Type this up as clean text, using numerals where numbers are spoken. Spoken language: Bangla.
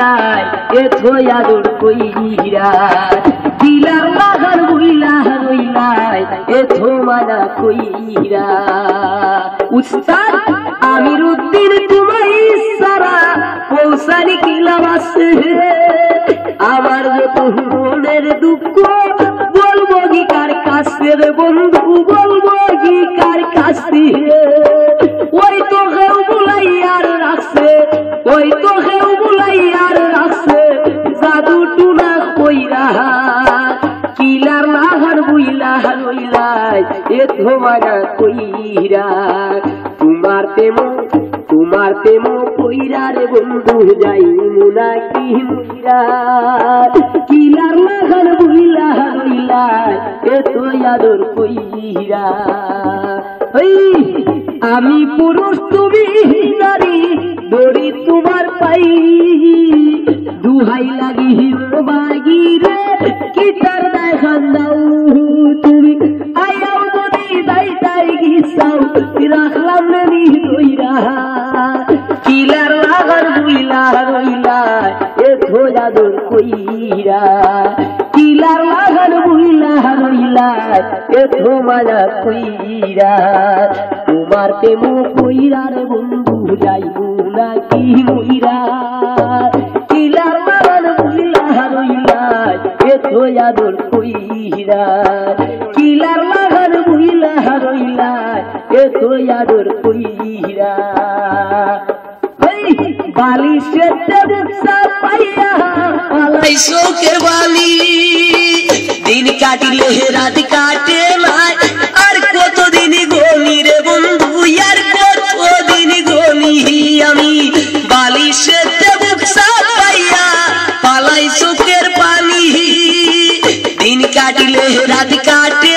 রইলাই এ থয়াদুর কইরা কিলার লাগার বুইলা রইলাই এ থমানা কইরা উস্তাদ আমিরউদ্দিন তোমায় সারা পৌঁছানি কিলাম আছে আমার যত মনের দুঃখ বলবো কি কার কাছে রে বন্ধু বলবো কি কার কাছে ওই তো কেউ বুলাইয়ার রাখছে ওই তো কেউ বুলাইয়ার রাখছে জাদু টুনা কইরা কিলার লাগার বুইলা রইলাই এ ধোমানা কইরা তোমার তেমো কইরা রে বন্ধু যাই মুনা কি মুইরা কিলার লাগার বুইলা রইলাই এ তো আদর কইরা আমি পুরুষ তুমি নারী দড়ি তোমার পাই দুহাই লাগি বাগি রে কি তার দেখান দাও তুমি আয়াও যদি দাই গিসাও রাখলাম নি দইরা কিলার লাগার বুইলা রইলা এ ধোয়াদর কইরা কিলার লাগার বুইলা রইলা এ ধোমানা কইরা তোমার তেমু কইরা রে বন্ধু যাইবো নাকি মইরা কিলার লাগার বুইলা রইলা এ ধোয়াদর কইরা কিলার লাগার বুইলা রইলা এ ধোয়াদর কইরা বালিশের বুকসা পাইয়া পালাই শোকের বালি দিন কাটিলে রাত কাটে নাই আর কতদিন গনি রে বন্ধু আর কতদিন গনি আমি বালিশের বুকসা পাইয়া পালাই শোকের পানি দিন কাটিলে রাত কাটে